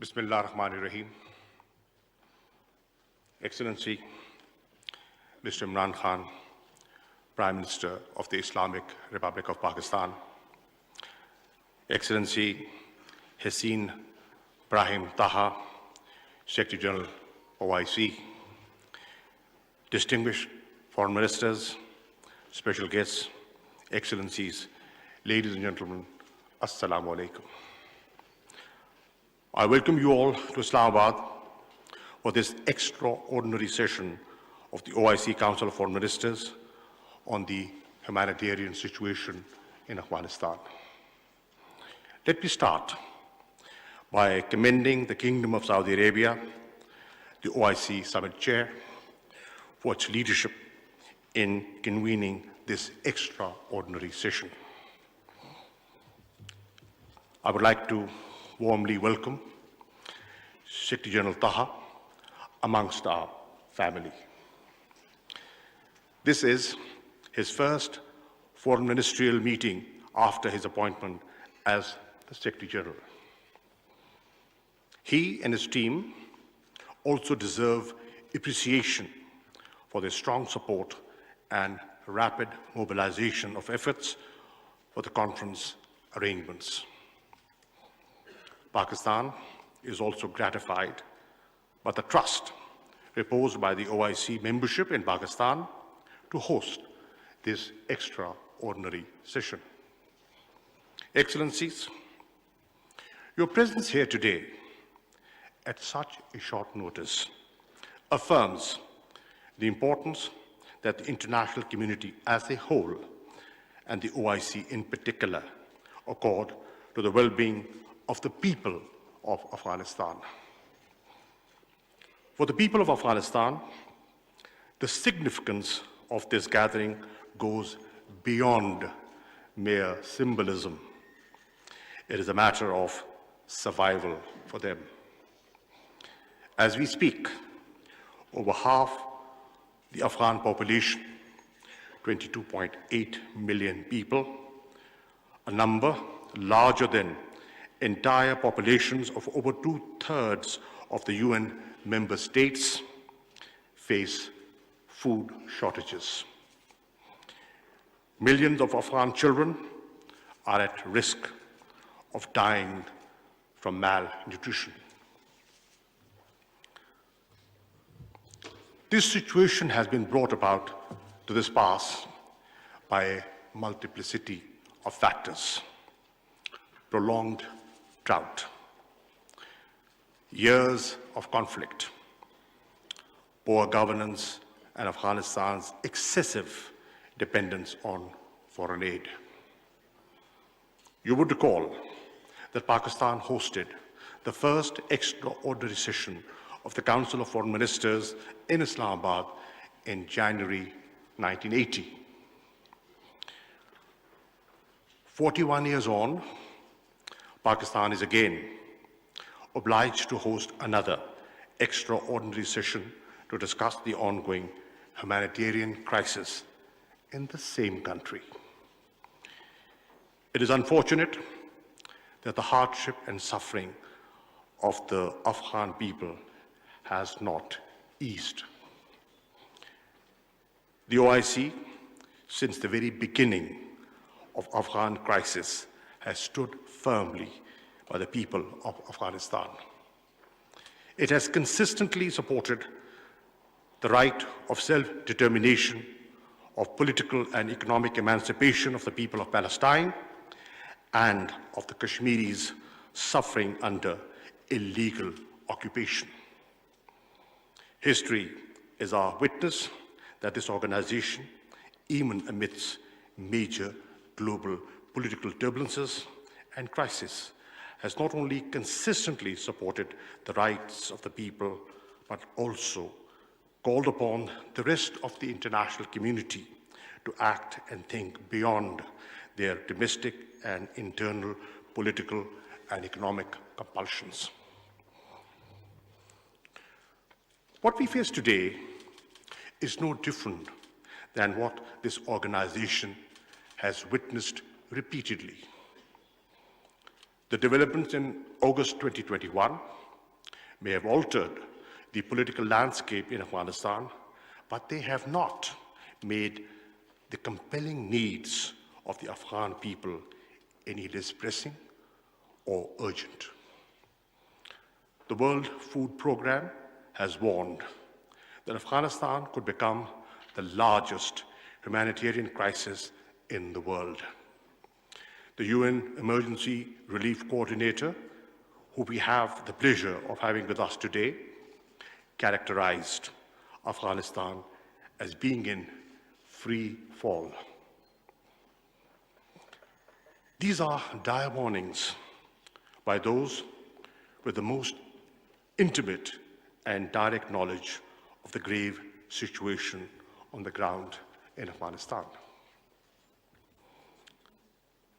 Bismillah ar-Rahman ar-Rahim. Excellency, Mr. Imran Khan, Prime Minister of the Islamic Republic of Pakistan, Excellency Hossein Brahim Taha, Secretary General OIC, distinguished foreign ministers, special guests, excellencies, ladies and gentlemen, Assalamu alaikum. I welcome you all to Islamabad for this extraordinary session of the OIC Council of Foreign Ministers on the humanitarian situation in Afghanistan. Let me start by commending the Kingdom of Saudi Arabia, the OIC Summit Chair, for its leadership in convening this extraordinary session. I would like to warmly welcome Secretary General Taha amongst our family. This is his first foreign ministerial meeting after his appointment as the Secretary General. He and his team also deserve appreciation for their strong support and rapid mobilization of efforts for the conference arrangements. Pakistan is also gratified by the trust reposed by the OIC membership in Pakistan to host this extraordinary session. Excellencies, your presence here today at such a short notice affirms the importance that the international community as a whole and the OIC in particular accord to the well-being of the people of Afghanistan. For the people of Afghanistan, the significance of this gathering goes beyond mere symbolism. It is a matter of survival for them. As we speak, over half the Afghan population, 22.8 million people, a number larger than entire populations of over 2/3 of the UN member states, face food shortages. Millions of Afghan children are at risk of dying from malnutrition. This situation has been brought about to this pass by a multiplicity of factors. Prolonged drought, years of conflict, poor governance, and Afghanistan's excessive dependence on foreign aid. You would recall that Pakistan hosted the first extraordinary session of the Council of Foreign Ministers in Islamabad in January 1980. 41 years on, Pakistan is again obliged to host another extraordinary session to discuss the ongoing humanitarian crisis in the same country. It is unfortunate that the hardship and suffering of the Afghan people has not eased. The OIC, since the very beginning of Afghan crisis, has stood firmly by the people of Afghanistan. It has consistently supported the right of self-determination, of political and economic emancipation of the people of Palestine, and of the Kashmiris suffering under illegal occupation. History is our witness that this organization, even amidst major global political turbulences and crisis, has not only consistently supported the rights of the people, but also called upon the rest of the international community to act and think beyond their domestic and internal political and economic compulsions. What we face today is no different than what this organization has witnessed repeatedly. The developments in August 2021 may have altered the political landscape in Afghanistan, but they have not made the compelling needs of the Afghan people any less pressing or urgent. The World Food Programme has warned that Afghanistan could become the largest humanitarian crisis in the world. The UN Emergency Relief Coordinator, who we have the pleasure of having with us today, characterized Afghanistan as being in free fall. These are dire warnings by those with the most intimate and direct knowledge of the grave situation on the ground in Afghanistan.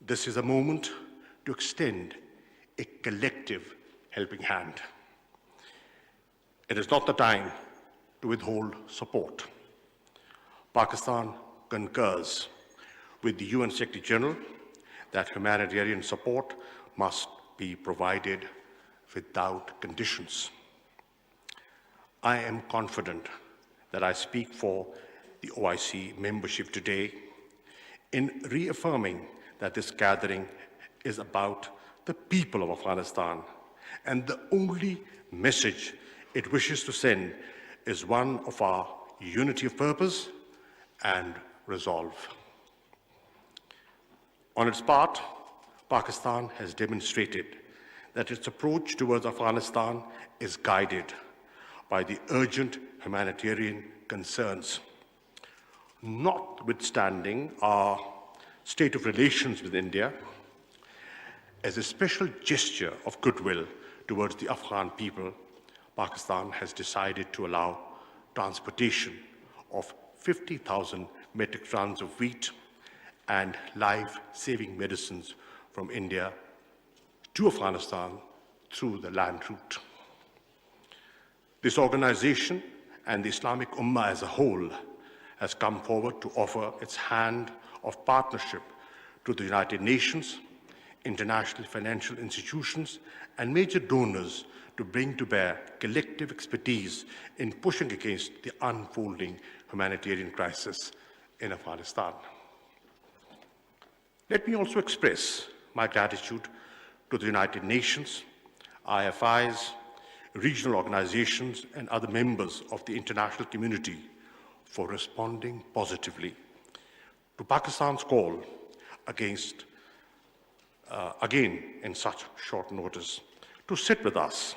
This is a moment to extend a collective helping hand. It is not the time to withhold support. Pakistan concurs with the UN Secretary General that humanitarian support must be provided without conditions. I am confident that I speak for the OIC membership today in reaffirming that this gathering is about the people of Afghanistan, and the only message it wishes to send is one of our unity of purpose and resolve. On its part, Pakistan has demonstrated that its approach towards Afghanistan is guided by the urgent humanitarian concerns. Notwithstanding our state of relations with India, as a special gesture of goodwill towards the Afghan people, Pakistan has decided to allow transportation of 50,000 metric tons of wheat and life-saving medicines from India to Afghanistan through the land route. This organization and the Islamic Ummah as a whole has come forward to offer its hand of partnership to the United Nations, international financial institutions, and major donors to bring to bear collective expertise in pushing against the unfolding humanitarian crisis in Afghanistan. Let me also express my gratitude to the United Nations, IFIs, regional organizations, and other members of the international community for responding positively to Pakistan's call again in such short notice, to sit with us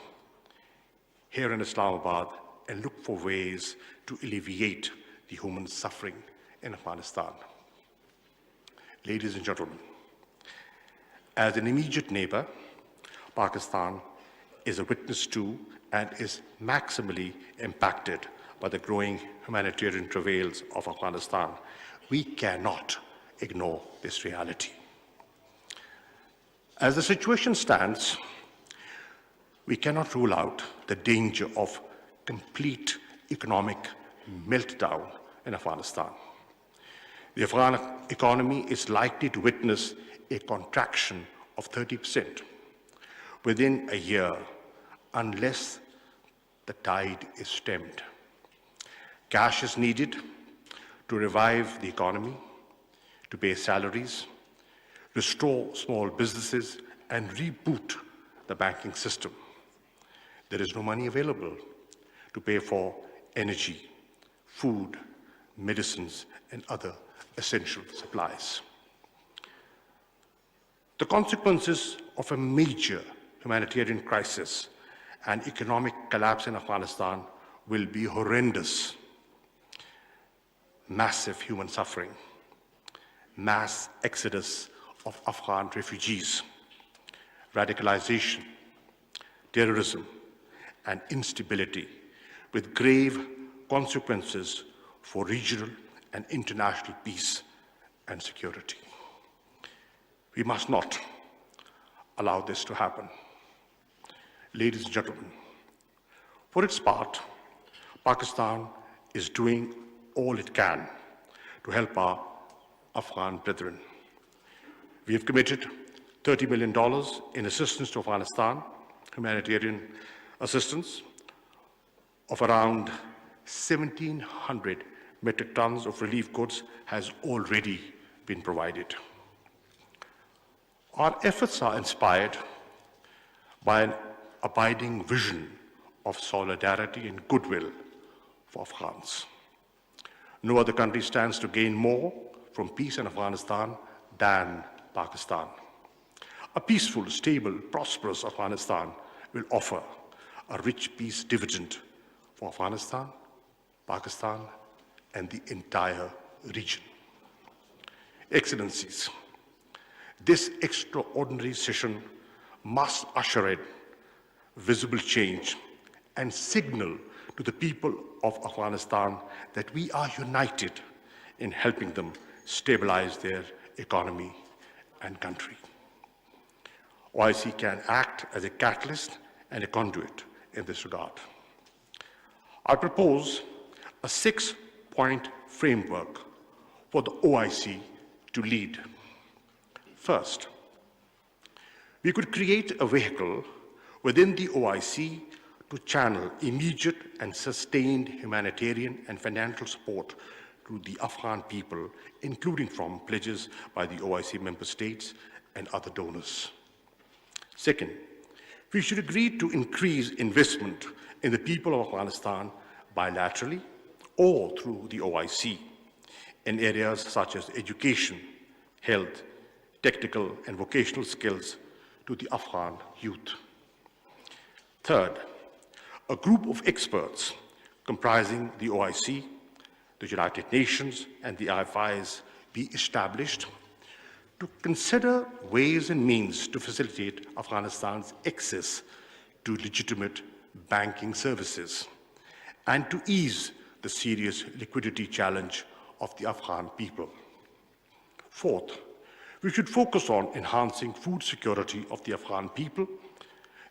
here in Islamabad and look for ways to alleviate the human suffering in Afghanistan. Ladies and gentlemen, as an immediate neighbor, Pakistan is a witness to and is maximally impacted by the growing humanitarian travails of Afghanistan. We cannot ignore this reality. As the situation stands, we cannot rule out the danger of complete economic meltdown in Afghanistan. The Afghan economy is likely to witness a contraction of 30% within a year unless the tide is stemmed. Cash is needed to revive the economy, to pay salaries, restore small businesses, and reboot the banking system. There is no money available to pay for energy, food, medicines, and other essential supplies. The consequences of a major humanitarian crisis and economic collapse in Afghanistan will be horrendous. Massive human suffering, mass exodus of Afghan refugees, radicalization, terrorism, and instability, with grave consequences for regional and international peace and security. We must not allow this to happen. Ladies and gentlemen, for its part, Pakistan is doing all it can to help our Afghan brethren. We have committed $30 million in assistance to Afghanistan, humanitarian assistance, of around 1,700 metric tons of relief goods has already been provided. Our efforts are inspired by an abiding vision of solidarity and goodwill for Afghans. No other country stands to gain more from peace in Afghanistan than Pakistan. A peaceful, stable, prosperous Afghanistan will offer a rich peace dividend for Afghanistan, Pakistan, and the entire region. Excellencies, this extraordinary session must usher in visible change and signal to the people of Afghanistan that we are united in helping them stabilize their economy and country. OIC can act as a catalyst and a conduit in this regard. I propose a 6-point framework for the OIC to lead. First, we could create a vehicle within the OIC to channel immediate and sustained humanitarian and financial support to the Afghan people, including from pledges by the OIC member states and other donors. Second, we should agree to increase investment in the people of Afghanistan bilaterally or through the OIC in areas such as education, health, technical and vocational skills to the Afghan youth. Third, a group of experts comprising the OIC, the United Nations, and the IFIs be established to consider ways and means to facilitate Afghanistan's access to legitimate banking services and to ease the serious liquidity challenge of the Afghan people. Fourth, we should focus on enhancing food security of the Afghan people.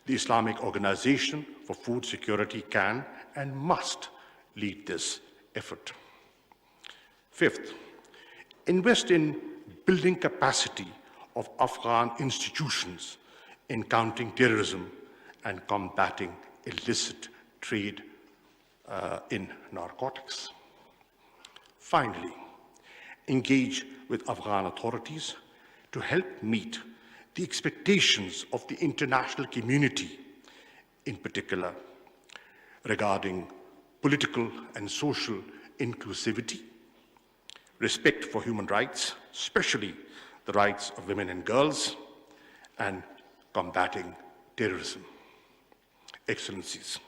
The Islamic Organization for Food Security can and must lead this effort. Fifth, invest in building capacity of Afghan institutions in countering terrorism and combating illicit trade in narcotics. Finally, engage with Afghan authorities to help meet the expectations of the international community, in particular, regarding political and social inclusivity, respect for human rights, especially the rights of women and girls, and combating terrorism. Excellencies,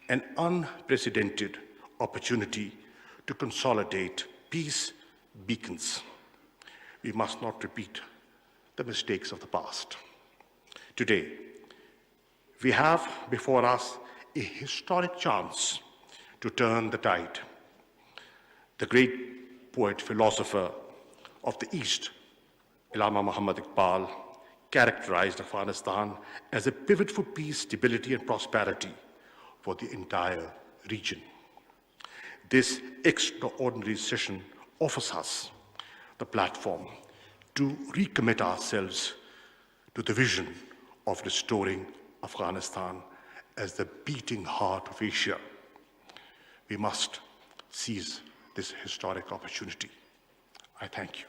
an unprecedented opportunity to consolidate peace beacons. We must not repeat the mistakes of the past. Today, we have before us a historic chance to turn the tide. The great poet, philosopher of the East, Allama Muhammad Iqbal, characterized Afghanistan as a pivot for peace, stability, and prosperity for the entire region. This extraordinary session offers us the platform to recommit ourselves to the vision of restoring Afghanistan as the beating heart of Asia. We must seize this historic opportunity. I thank you.